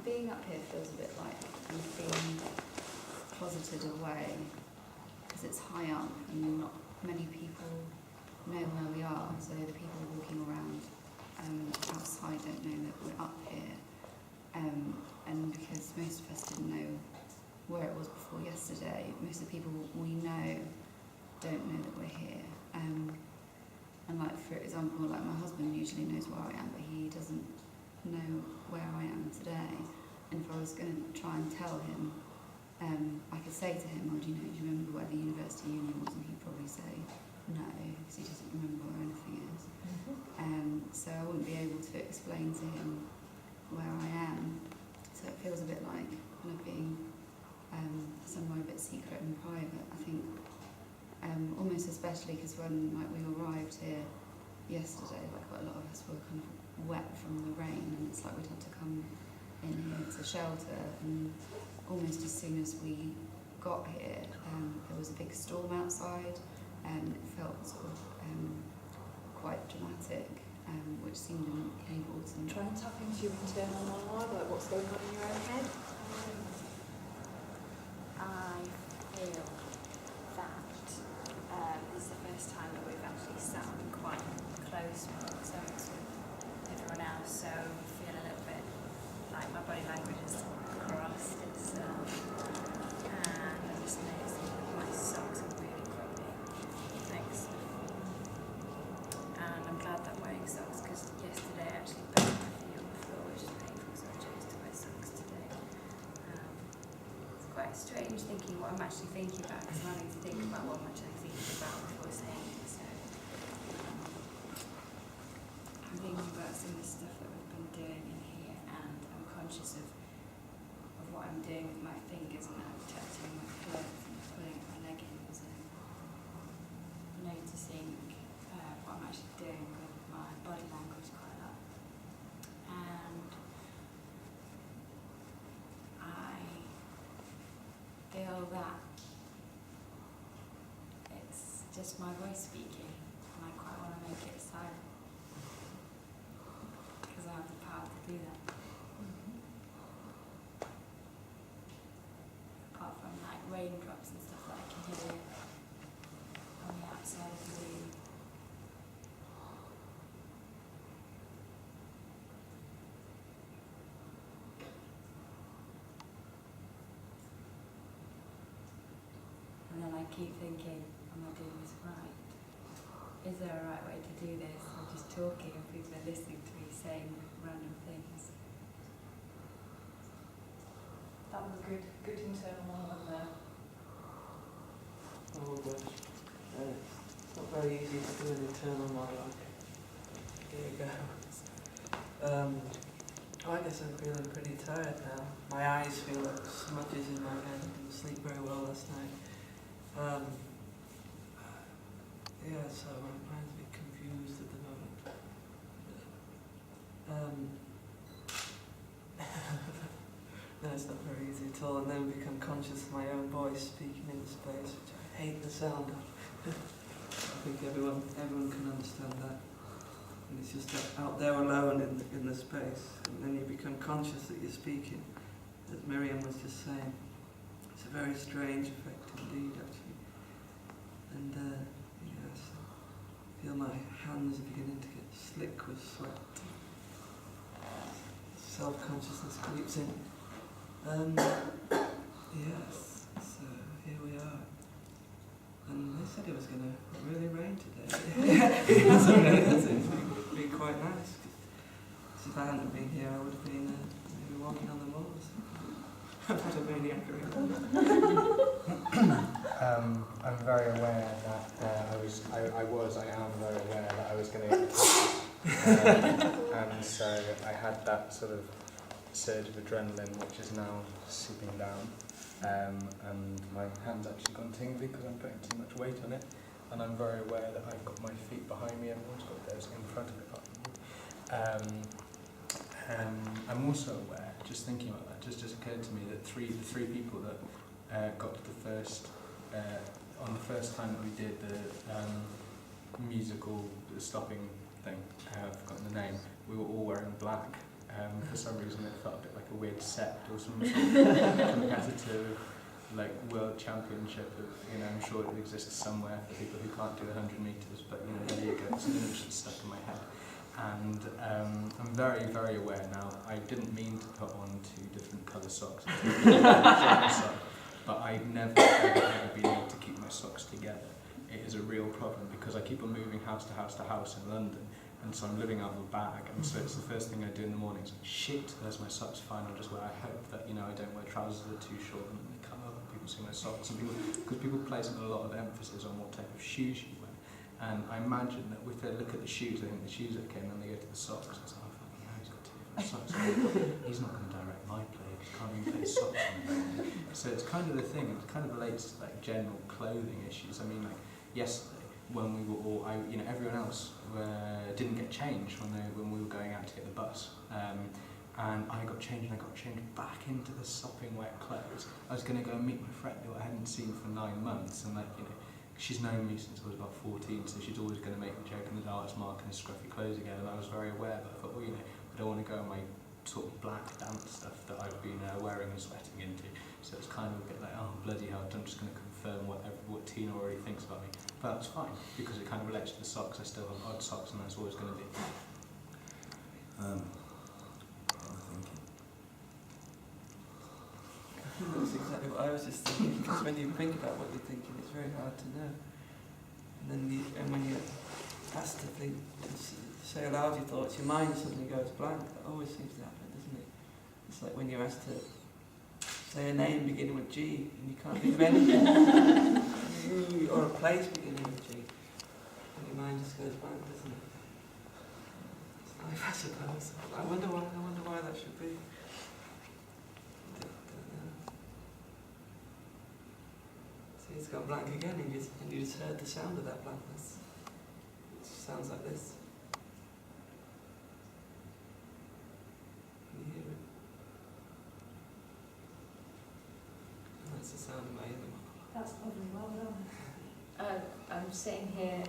being up here feels a bit like we've been closeted away because it's high up and not many people know where we are. So the people walking around outside don't know that we're up here, and because most of us didn't know where it was before yesterday, most of the people we know don't know that we're here. And like, for example, like my husband usually knows where I am, but he doesn't know where I am today. And if I was going to try and tell him, I could say to him, do you remember where the university union was? And he'd probably say no, because he doesn't remember where anything is. So I wouldn't be able to explain to him where I am. So it feels a bit like kind of being somewhere a bit secret and private, I think. Almost especially because when we arrived here yesterday, quite a lot of us were kind of wet from the rain, and it's like we'd had to come in here to shelter, and almost as soon as we got here, there was a big storm outside, and it felt sort of quite dramatic, which seemed important. Try and tap into your internal monologue, like what's going on in your own head. I feel that this is the first time that we've actually sat quite close to everyone else, so I feel a little bit like my body language is crossed. And I just noticed that my socks are really grumpy. Thanks. And I'm glad that I'm wearing socks because yesterday I actually burned my feet on the floor, which is painful, so I chose to wear socks today. It's quite strange thinking what I'm actually thinking about, because I'm having to think about what I'm actually thinking about before saying it. So I'm thinking about some of the stuff that we've been doing in here, and I'm conscious of what I'm doing with my fingers and I'm touching my clothes and pulling at my leggings, and noticing what I'm actually doing with my body language quite a lot. And I feel that it's just my voice speaking, and I quite want to make it silent because I have the power to do that. Apart from raindrops and stuff that I can hear on the outside of the room. And then I keep thinking, am I doing this right? Is there a right way to do this? I'm just talking and people are listening to me saying random things. That was a good internal monologue there. Oh gosh, it's not very easy to do an internal monologue. Here we go. I guess I'm feeling pretty tired now. My eyes feel like smudges in my head. I didn't sleep very well last night. Yeah, so my mind's a bit confused at the moment. No, it's not very easy at all, and then become conscious of my own voice speaking in the space, which I hate the sound of. I think everyone can understand that. And it's just out there alone in the space, and then you become conscious that you're speaking, as Miriam was just saying. It's a very strange effect indeed, actually. And yes, I feel my hands are beginning to get slick with sweat. Self-consciousness creeps in. Yes, so here we are. And they said it was going to really rain today. It hasn't really, has it? It's been quite nice. If I hadn't been here, I would have been maybe walking on the moors. I've had a maniac I'm very aware that I am very aware that I was going to get attacked. And so I had that sort of surge of adrenaline, which is now seeping down. And my hand's actually gone tingly because I'm putting too much weight on it. And I'm very aware that I've got my feet behind me, everyone's got theirs in front of it. I'm also aware, just thinking about that, just occurred to me that the three people that got to the first, on the first time that we did the musical stopping thing, I've forgotten the name, we were all wearing black For some reason it felt a bit like a weird Sept or some sort of competitive like world championship of, I'm sure it exists somewhere for people who can't do 100 metres, but there you go, it's an image that's stuck in my head. And I'm very, very aware now, I didn't mean to put on 2 different colour socks, but I've never ever been able to keep my socks together. It is a real problem because I keep on moving house to house to house in London, and so I'm living out of a bag, and so it's the first thing I do in the morning. It's like, shit, there's my socks, fine, I'll just wear. I hope that, I don't wear trousers that are too short and they come up and people see my socks, and because people place a lot of emphasis on what type of shoes you wear. And I imagine that if they look at the shoes, they think the shoes are okay, and then they go to the socks, and it's like, oh, fucking hell, he's got 2 different socks. He's not going to direct my play, he can't even play socks on me. So it's kind of the thing, it kind of relates to like general clothing issues. I mean, like yesterday, when we were all, everyone else didn't get changed when we were going out to get the bus. And I got changed, and I got changed back into the sopping wet clothes. I was going to go and meet my friend who I hadn't seen for 9 months, and she's known me since I was about 14, so she's always going to make the joke in the darts mark and the scruffy clothes again, and I was very aware, but I thought, well, I don't want to go in my sort of black damp stuff that I've been wearing and sweating into. So it's kind of a bit like, oh, bloody hell, I'm just going to confirm what Tina already thinks about me. But that's fine, because it kind of relates to the socks. I still have odd socks, and that's always going to be. I'm thinking. That's exactly what I was just thinking, because when you think about what you're thinking, it's very hard to know. And then when you're asked to think, to say aloud your thoughts, your mind suddenly goes blank. That always seems to happen, doesn't it? It's like when you're asked to say a name beginning with G, and you can't think of anything. Or a place beginning with G. And your mind just goes blank, doesn't it? It's life, I suppose. I wonder why that should be. See, it's gone blank again, and you just heard the sound of that blankness. It sounds like this. Can you hear it? That's the sound of my inner monologue. That's lovely, well done. I'm sitting here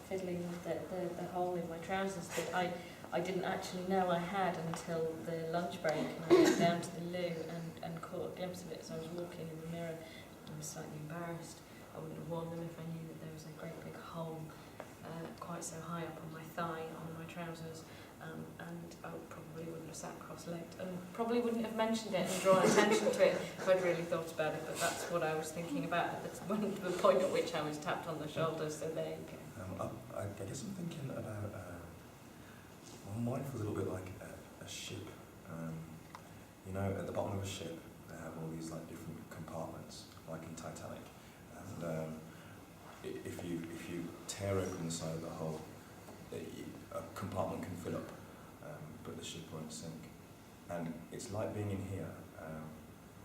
fiddling with the hole in my trousers that I didn't actually know I had until the lunch break, and I went down to the loo and caught a glimpse of it as I was walking in the mirror. I was slightly embarrassed. I wouldn't have worn them if I knew that there was a great big hole quite so high up on my thigh on my trousers, and I probably wouldn't have sat cross-legged and probably wouldn't have mentioned it and drawn attention to it if I'd really thought about it, but that's what I was thinking about at the point at which I was tapped on the shoulder, so there you go. I guess I'm thinking about, well, mine feels a little bit like a ship. At the bottom of a ship, they have all these like different compartments, like in Titanic. And if you tear open the side of the hull, a compartment can fill up, but the ship won't sink. And it's like being in here.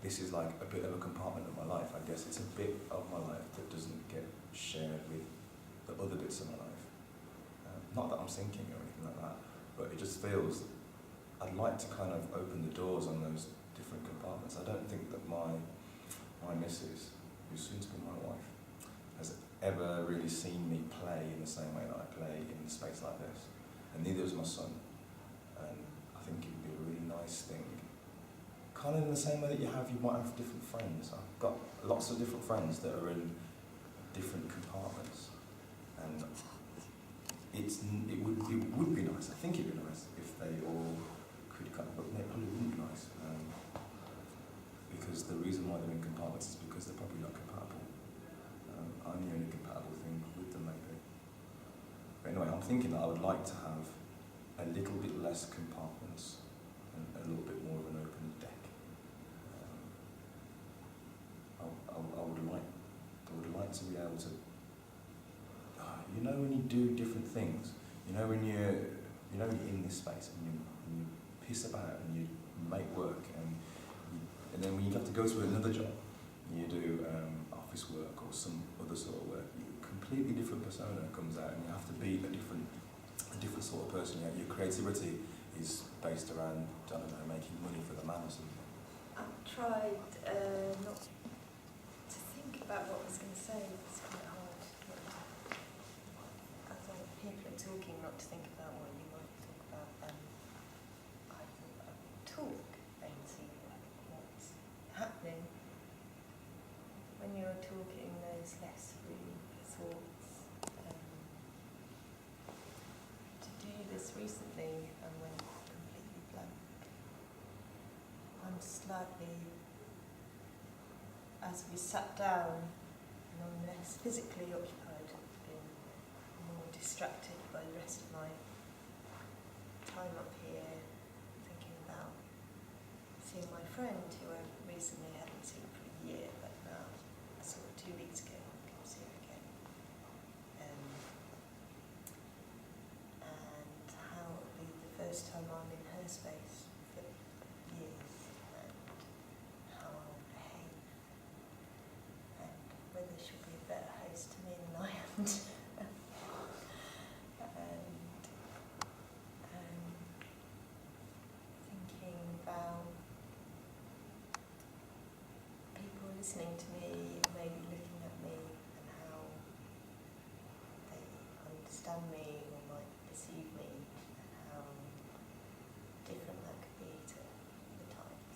This is like a bit of a compartment of my life. I guess it's a bit of my life that doesn't get shared with the other bits of my life. Not that I'm sinking or anything like that, but it just feels I'd like to kind of open the doors on those different compartments. I don't think that my missus, who's soon to be my wife, has ever really seen me play in the same way that I play in a space like this. And neither has my son. And I think it would be a really nice thing. Kind of in the same way that you might have different friends. I've got lots of different friends that are in different compartments. And it would be nice, I think it would be nice if they all could kind of, but it probably wouldn't be nice. Because the reason why they're in compartments is because they're probably not compatible. I'm the only compatible thing with them, maybe. But anyway, I'm thinking that I would like to have a little bit less compartments and a little bit more of an open deck. I would like to be able to, when you do different things, when you're in this space and you piss about and you make work and then when you have to go to another job, you do office work or some other sort of work, a completely different persona comes out and you have to be a different sort of person. Your creativity is based around, I don't know, making money for the man or something. I've tried not to think about what I was going to say. It's quite hard. As people are talking, not to think about what you might talk about. I think we're talking, there's less room for thoughts. To do this recently, I went completely blank. I'm slightly, as we sat down, and I'm less physically occupied, I've been more distracted by the rest of my time up here, thinking about seeing my friend who I recently hadn't seen for a year, but now I saw her 2 weeks ago and I can see her again. And how it will be the first time I'm in her space for years, and how I'll behave, and whether she'll be a better host to me than I am. Thinking about people listening to me, maybe looking at me, and how they understand me or might perceive me, and how different that could be to the times.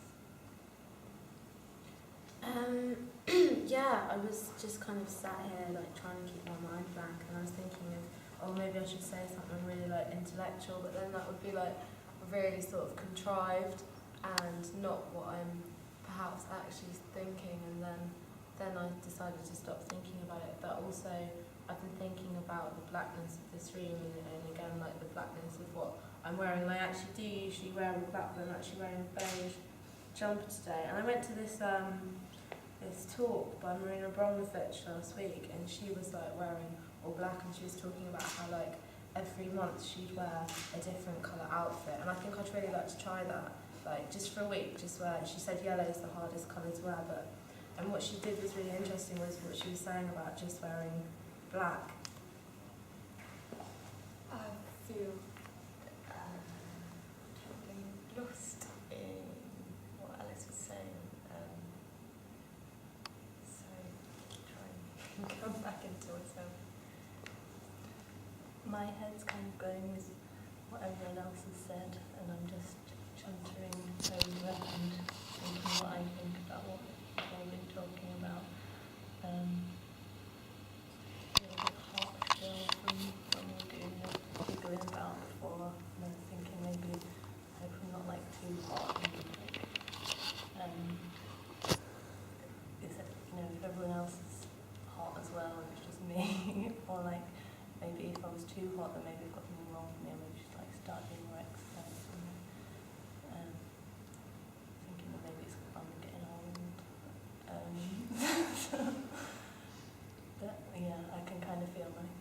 Yeah, I was just kind of sat here like trying to keep my mind blank, and I was thinking of, oh, maybe I should say something really like intellectual, but then that would be like really sort of contrived and not what I'm perhaps actually thinking, and then I decided to stop thinking about it. But also I've been thinking about the blackness of this room, and again like the blackness of what I'm wearing. And I actually do usually wear all black, but I'm actually wearing a beige jumper today. And I went to this talk by Marina Abramovich last week, and she was like wearing all black, and she was talking about how like every month she'd wear a different colour outfit, and I think I'd really like to try that, like just for a week, just wear. She said yellow is the hardest colour to wear, and what she did was really interesting was what she was saying about just wearing black. I feel totally lost in what Alice was saying. So try and come back into myself. My head's kind of going with what everyone else has said, and I'm just chuntering over and thinking what I think about what we've all been talking about. A little bit hot still from when we were doing the giggling about before, and I was thinking maybe I hope I'm not like too hot. Is it, if everyone else is hot as well, and it's just me, or like maybe if I was too hot, then maybe I've got something wrong with me, and maybe just like start doing more exercise. Thinking that maybe it's I'm getting old. But yeah, I can kind of feel like.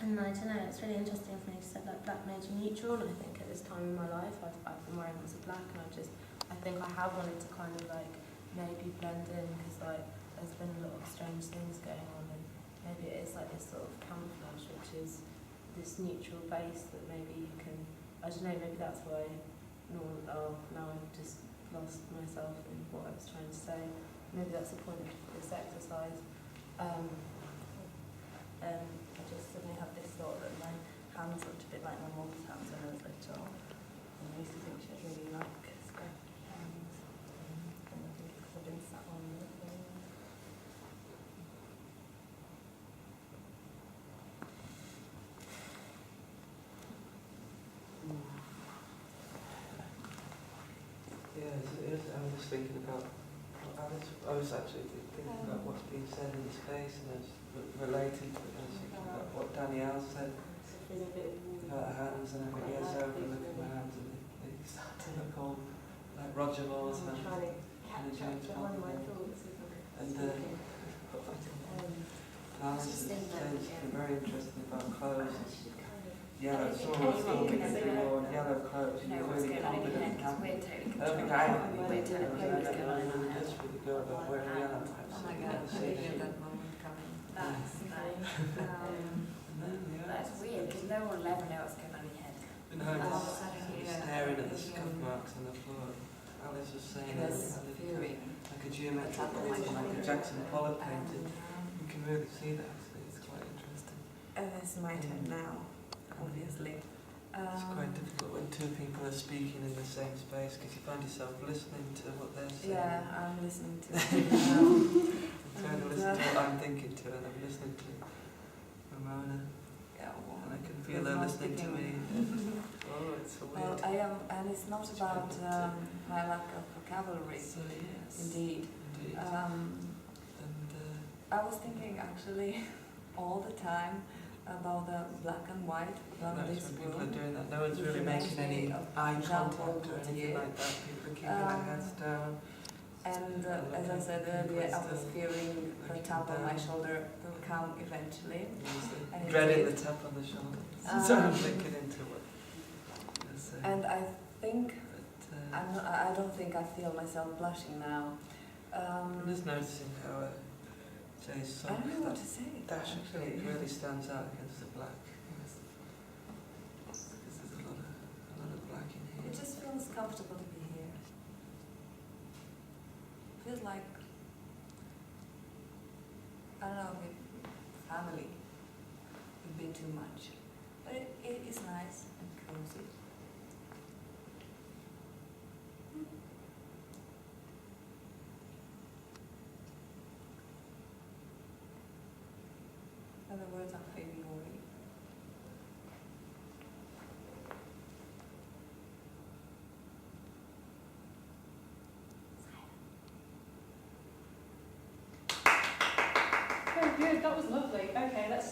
And I don't know, it's really interesting for me to say like black made you neutral, and I think at this time in my life I've been wearing lots of black, and I think I have wanted to kind of like maybe blend in, because like there's been a lot of strange things going on, and maybe it is like this sort of camouflage, which is this neutral base that maybe you can, I don't know, maybe that's why, now I've just lost myself in what I was trying to say. Maybe that's the point of this exercise. I just suddenly have this thought that my hands looked a bit like my mum's hands when I was little. And I used to think she had really like scratchy hands. And I think it's because I've been sat on the thing. Yeah, I was just thinking about I was actually thinking about what's being said in the space, and I was relating to it. I was thinking about what Danielle said about her hands, and I guess I overlook my hands, and they start to look all like Roger Moore's hands and the James Bond hands. And I was just saying something very interesting about clothes. Yellow, someone was talking and they wore yellow clothes, and you're really confident and happy. I don't think I have any details, I don't know just with the girl about wearing yellow. Oh my god, I really knew that moment coming. That's like, that's weird, because no one will ever know what's going on in your head. And I was staring at the scuff marks on the floor. Alice was saying that like a geometric pattern, like a Jackson Pollock painting. You can really see that, actually. It's quite interesting. It's my turn now, obviously. It's quite difficult when two people are speaking in the same space because you find yourself listening to what they're saying. Yeah, I'm listening to I'm trying to listen to what I'm thinking to, and I'm listening to Ramona, yeah, well, and I can feel there's her no listening to speaking. me. Oh, it's so Well, weird. I am, and it's not about my lack of vocabulary, So yes, indeed. indeed. And I was thinking actually all the time about the black and white around that's this when people are room. doing that. No one's Which really reminds making any me of eye Jean-Paul contact or anything Gaultier. like that. People are keeping their heads down. And as I said earlier, I was feeling the tap on my shoulder will come eventually. And it Dreading the did. tap on the shoulder. Um, So I'm thinking into what you're saying. And I think, But, I don't think I feel myself blushing now. I'm just noticing how Jay's I sock, don't know what that to say. dash of actually. pink really stands out against the black. Because there's a lot of black in here. It just feels comfortable to be here. Feels like, I don't know, maybe family would be too much. But it is nice and cozy. And the words are fading away. Very good, that was lovely. Okay, let's